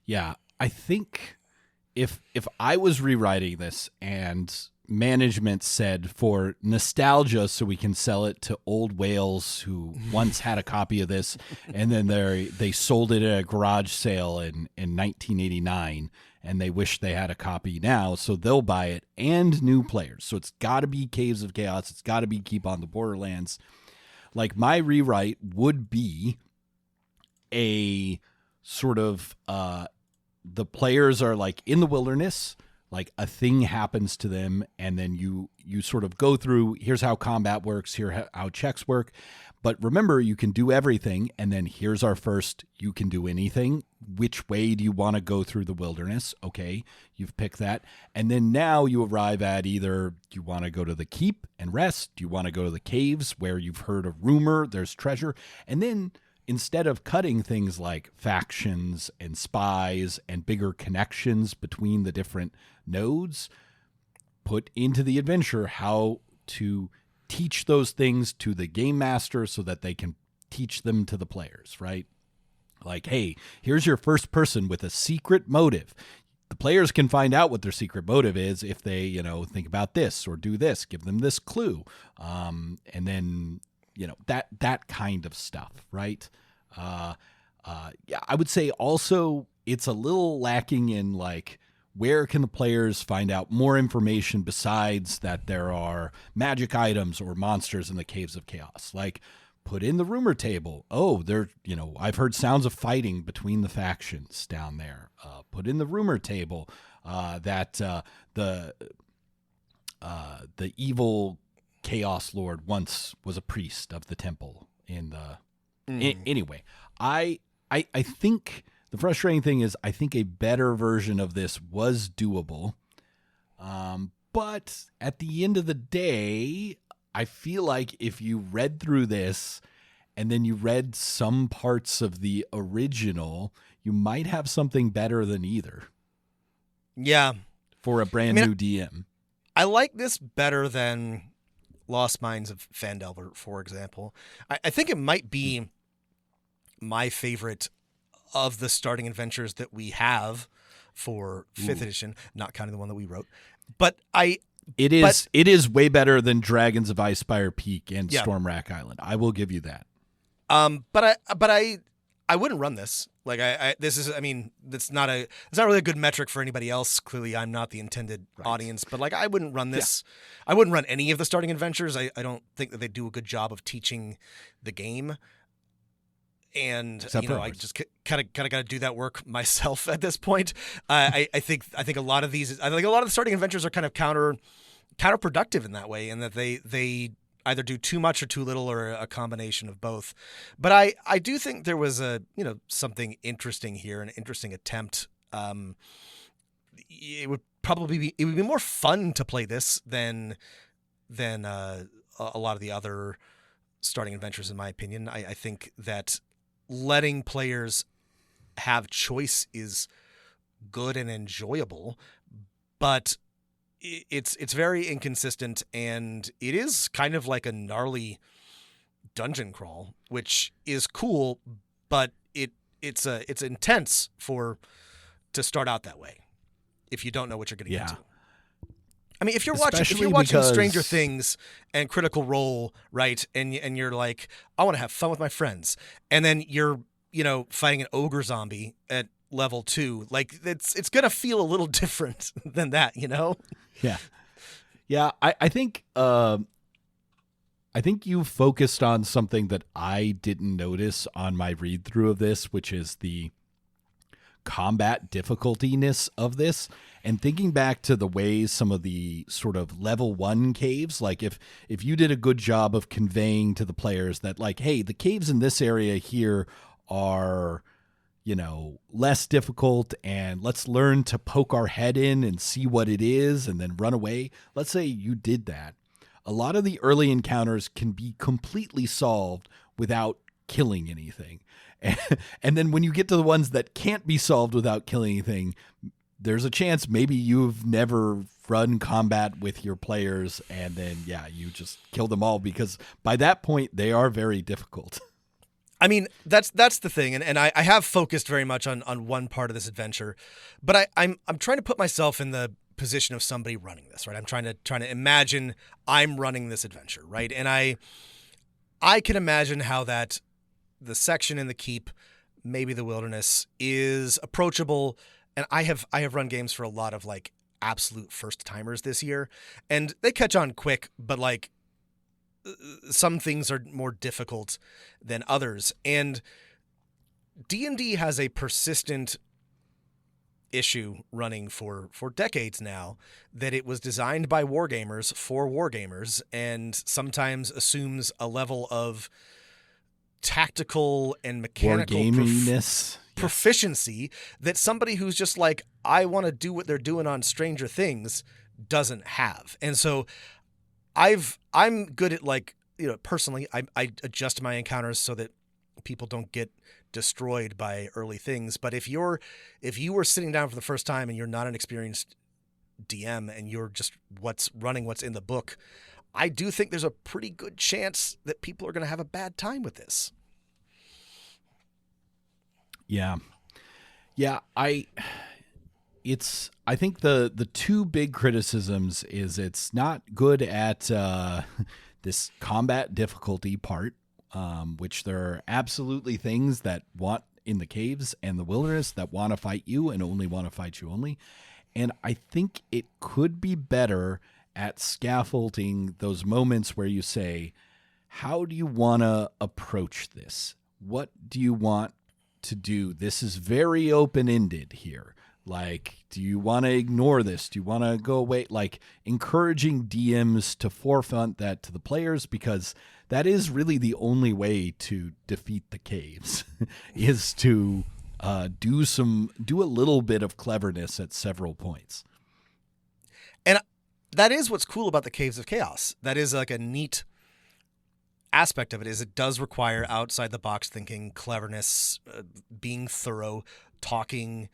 Yeah, I think if I was rewriting this and management said, for nostalgia, so we can sell it to old whales who once had a copy of this, and then they sold it at a garage sale in 1989, and they wish they had a copy now, so they'll buy it, and new players. So it's got to be Caves of Chaos. It's got to be Keep on the Borderlands. Like, my rewrite would be a sort of the players are like in the wilderness, like a thing happens to them, and then you sort of go through, here's how combat works, here how checks work. But remember, you can do everything, and then here's our first, you can do anything. Which way do you want to go through the wilderness? Okay, you've picked that. And then now you arrive at either, do you want to go to the keep and rest? Do you want to go to the caves where you've heard a rumor there's treasure? And then instead of cutting things like factions and spies and bigger connections between the different nodes, put into the adventure how to teach those things to the game master so that they can teach them to the players, right? Like, hey, here's your first person with a secret motive. The players can find out what their secret motive is if they, think about this or do this, give them this clue. And then, that kind of stuff, right? Yeah, I would say also it's a little lacking in like, where can the players find out more information besides that there are magic items or monsters in the Caves of Chaos? Like, put in the rumor table. Oh, I've heard sounds of fighting between the factions down there. Put in the rumor table that the evil Chaos Lord once was a priest of the temple in the... Anyway, I think the frustrating thing is I think a better version of this was doable. But at the end of the day, I feel like if you read through this and then you read some parts of the original, you might have something better than either. Yeah. For a brand new DM. I like this better than Lost Mines of Phandelver, for example. I think it might be my favorite of the starting adventures that we have for 5th edition, not counting the one that we wrote. But it is way better than Dragons of Icespire Peak and Stormrack Island. I will give you that. But I I wouldn't run this. Like it's not really a good metric for anybody else. Clearly I'm not the intended audience, but like I wouldn't run this. Yeah. I wouldn't run any of the starting adventures. I don't think that they do a good job of teaching the game. And I just kind of got to do that work myself at this point. I think a lot of the starting adventures are kind of counterproductive in that way, and that they either do too much or too little, or a combination of both. But I do think there was something interesting here, an interesting attempt. It would be more fun to play this than a lot of the other starting adventures, in my opinion. I think that letting players have choice is good and enjoyable, but it's very inconsistent, and it is kind of like a gnarly dungeon crawl, which is cool, but it's intense to start out that way if you don't know what you're going to get to. I mean, if you're watching Stranger Things and Critical Role, right, and you're like, I want to have fun with my friends, and then you're fighting an ogre zombie at level 2, like it's gonna feel a little different than that, Yeah. I think you focused on something that I didn't notice on my read through of this, which is the combat difficultiness of this. And thinking back to the ways some of the sort of level 1 caves, like if you did a good job of conveying to the players that, like, hey, the caves in this area here are, less difficult, and let's learn to poke our head in and see what it is and then run away. Let's say you did that. A lot of the early encounters can be completely solved without killing anything. And then when you get to the ones that can't be solved without killing anything, there's a chance maybe you've never run combat with your players, and then, you just kill them all, because by that point they are very difficult. I mean, that's the thing, and I have focused very much on one part of this adventure, but I'm trying to put myself in the position of somebody running this, right? I'm trying to imagine I'm running this adventure, right? And I can imagine how that the section in the keep, maybe the wilderness, is approachable. And I have run games for a lot of like absolute first timers this year, and they catch on quick, but like some things are more difficult than others. And D&D has a persistent issue running for decades now, that it was designed by wargamers for wargamers, and sometimes assumes a level of tactical and mechanical proficiency that somebody who's just like, I want to do what they're doing on Stranger Things, doesn't have. And so I'm good at, like, personally, I adjust my encounters so that people don't get destroyed by early things. But if you were sitting down for the first time and you're not an experienced DM and you're just what's in the book, I do think there's a pretty good chance that people are going to have a bad time with this. Yeah. I think the two big criticisms is it's not good at this combat difficulty part, which there are absolutely things that want in the caves and the wilderness that want to fight you and only want to fight you only. And I think it could be better at scaffolding those moments where you say, how do you want to approach this? What do you want to do? This is very open-ended here. Like, do you want to ignore this? Do you want to go away? Like, encouraging DMs to forefront that to the players, because that is really the only way to defeat the caves is to do a little bit of cleverness at several points. And that is what's cool about the Caves of Chaos. That is like a neat aspect of it, is it does require outside the box thinking, cleverness, being thorough, talking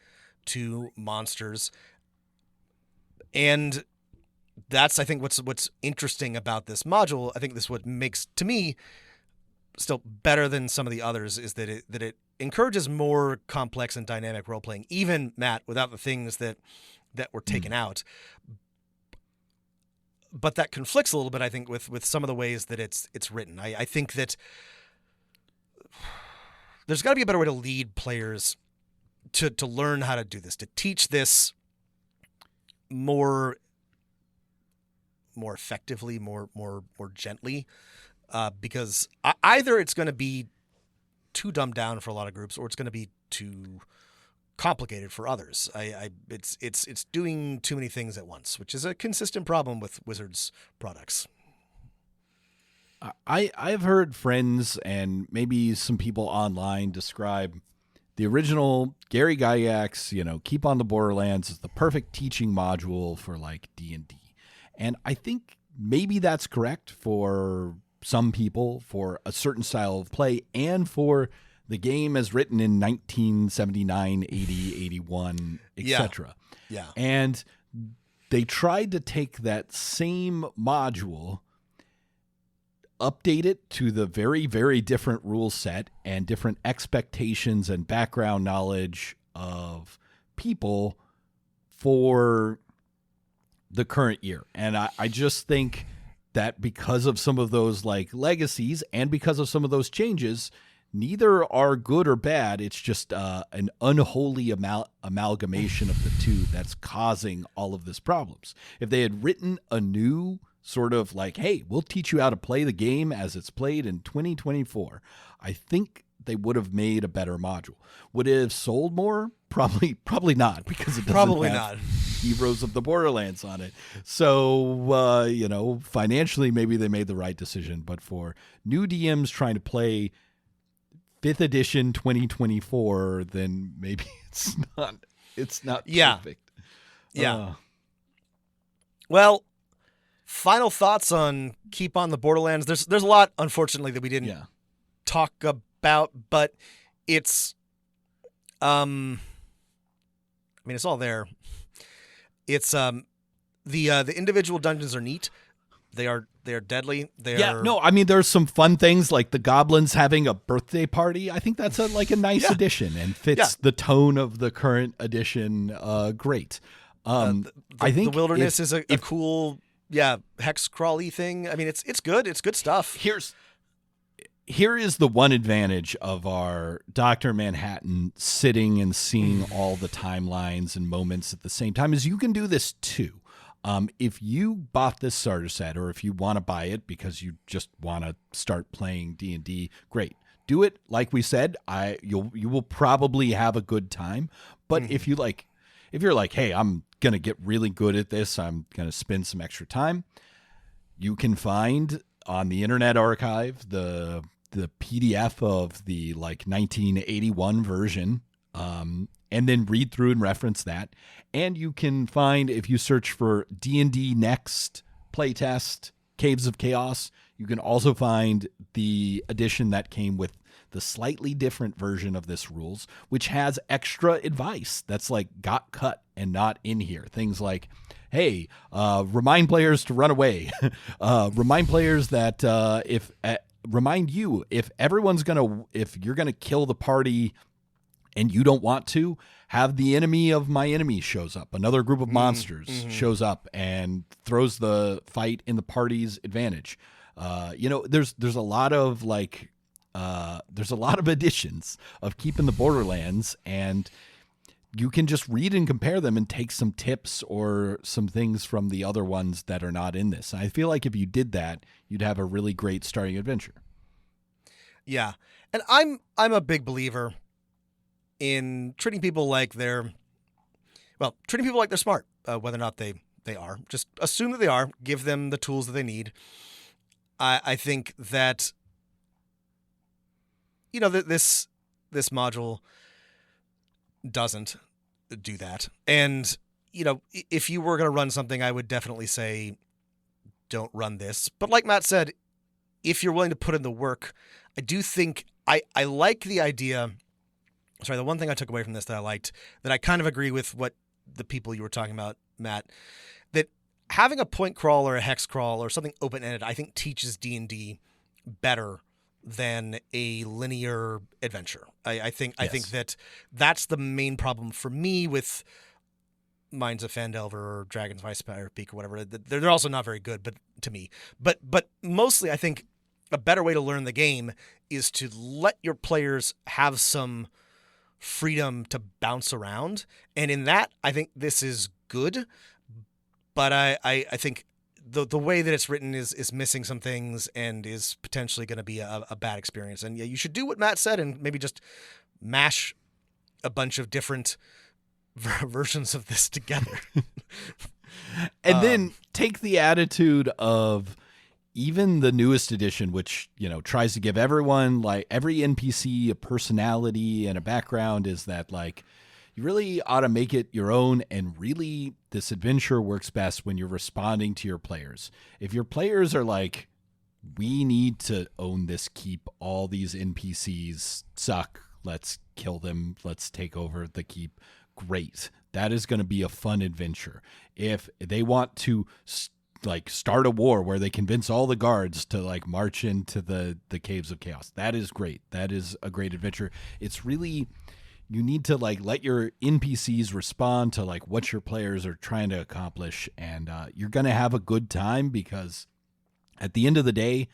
to monsters. And that's, I think, what's interesting about this module. I think this is what makes, to me, still better than some of the others, is that it encourages more complex and dynamic role playing, even, Matt, without the things that were taken out. But that conflicts a little bit, I think, with some of the ways that it's written. I think that there's got to be a better way to lead players to learn how to do this, to teach this more effectively, more gently, because either it's going to be too dumbed down for a lot of groups, or it's going to be too complicated for others. It's doing too many things at once, which is a consistent problem with Wizards products. I've heard friends and maybe some people online describe the original Gary Gygax, Keep on the Borderlands is the perfect teaching module for like D&D. And I think maybe that's correct for some people, for a certain style of play, and for the game as written in 1979, 80, 81, etc. Yeah. And they tried to take that same module, update it to the very, very different rule set and different expectations and background knowledge of people for the current year. And I just think that because of some of those like legacies and because of some of those changes, neither are good or bad. It's just an unholy amalgamation of the two that's causing all of this problems. If they had written a new sort of like, hey, we'll teach you how to play the game as it's played in 2024, I think they would have made a better module. Would it have sold more? Probably not, because it doesn't have Heroes of the Borderlands on it. So, financially, maybe they made the right decision. But for new DMs trying to play 5th edition 2024, then maybe it's not perfect. Yeah. Well, final thoughts on Keep on the Borderlands. There's a lot, unfortunately, that we didn't talk about, but it's it's all there. It's the individual dungeons are neat. They are deadly. There's some fun things like the goblins having a birthday party. I think that's a nice addition and fits the tone of the current edition great. I think the wilderness is a cool hex crawly thing. I mean, it's good. It's good stuff. Here is the one advantage of our Dr. Manhattan sitting and seeing all the timelines and moments at the same time is you can do this too. If you bought this starter set, or if you want to buy it because you just want to start playing D&D, great. Do it. Like we said, you will probably have a good time. But if you're like, hey, I'm going to get really good at this, I'm going to spend some extra time, you can find on the Internet Archive the PDF of the 1981 version, and then read through and reference that. And you can find, if you search for D&D Next Playtest Caves of Chaos, you can also find the edition that came with the slightly different version of this rules, which has extra advice that's got cut and not in here. Things like, hey, remind players to run away. Remind players that remind you if you're gonna kill the party and you don't want to, have the enemy of my enemy shows up. Another group of monsters shows up and throws the fight in the party's advantage. There's a lot of additions of Keeping the Borderlands, and you can just read and compare them and take some tips or some things from the other ones that are not in this. I feel like if you did that, you'd have a really great starting adventure. Yeah. And I'm a big believer in treating people like they're smart, whether or not they are. Just assume that they are, give them the tools that they need. I think that, this module doesn't do that. And, if you were going to run something, I would definitely say don't run this. But like Matt said, if you're willing to put in the work, I do think I like the idea. Sorry, the one thing I took away from this that I liked, that I kind of agree with what the people you were talking about, Matt, that having a point crawl or a hex crawl or something open-ended, I think teaches D&D better than a linear adventure. I think that's the main problem for me with Minds of Phandelver or Dragon's Vice Spire Peak or whatever. They're also not very good, but to me. But mostly I think a better way to learn the game is to let your players have some freedom to bounce around. And in that, I think this is good. But I think the way that it's written is missing some things and is potentially going to be a bad experience. And yeah, you should do what Matt said and maybe just mash a bunch of different versions of this together. And then take the attitude of even the newest edition, which, you know, tries to give everyone, like every NPC, a personality and a background, is that like, you really ought to make it your own. And really, this adventure works best when you're responding to your players. If your players are like, we need to own this keep, all these NPCs suck, let's kill them, let's take over the keep, great. That is going to be a fun adventure. If they want to like start a war where they convince all the guards to like march into the Caves of Chaos, that is great. That is a great adventure. It's really, you need to like let your NPCs respond to like what your players are trying to accomplish, and you're going to have a good time, because at the end of the day,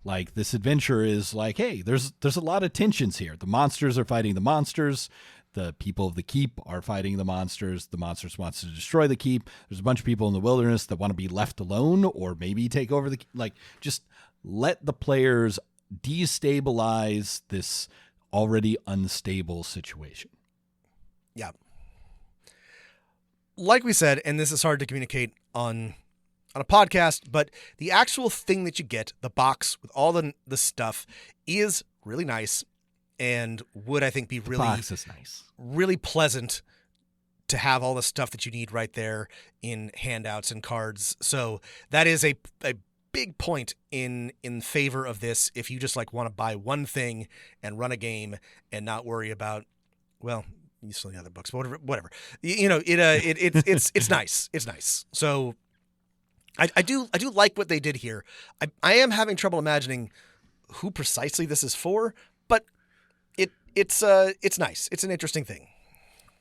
like this adventure is like, hey, there's a lot of tensions here. The monsters are fighting the monsters. The people of the keep are fighting the monsters. The monsters wants to destroy the keep. There's a bunch of people in the wilderness that want to be left alone or maybe take over the, like, just let the players destabilize this already unstable situation. Yeah. Like we said, and this is hard to communicate on a podcast, but the actual thing that you get, the box with all the stuff, is really nice and would, I think, be really, box is nice, really pleasant to have all the stuff that you need right there in handouts and cards. So that is a big point in favor of this. If you just like want to buy one thing and run a game and not worry about, well, you still need other books, but whatever. You know, it's nice. It's nice. So I do like what they did here. I am having trouble imagining who precisely this is for, but it's nice. It's an interesting thing.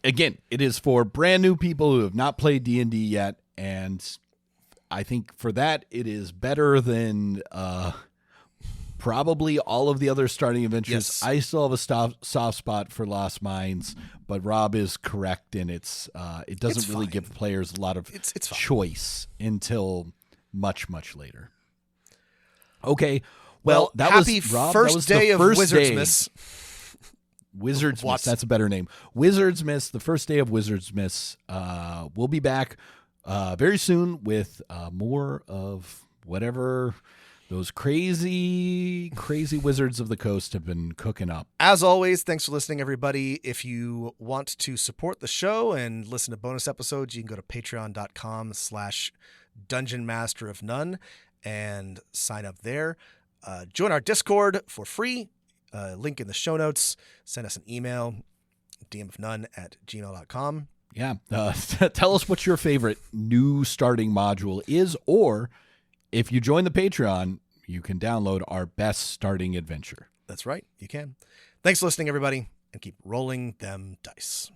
Again, it is for brand new people who have not played D&D yet, and I think for that it is better than probably all of the other starting adventures. Yes. I still have a soft spot for Lost Mines, but Rob is correct, and it doesn't really give players a lot of choice until much, much later. Okay, well that happy was Rob. First that was day the of first Wizardsmas. Wizardsmas, that's a better name. Wizardsmas, the first day of Wizardsmas. We'll be back very soon with more of whatever those crazy wizards of the coast have been cooking up. As always, thanks for listening, everybody. If you want to support the show and listen to bonus episodes, you can go to patreon.com/Dungeon Master of None and sign up there. Join our Discord for free. Link in the show notes. Send us an email, dmofnone@gmail.com. Yeah. Tell us what your favorite new starting module is, or if you join the Patreon, you can download our best starting adventure. That's right. You can. Thanks for listening, everybody, and keep rolling them dice.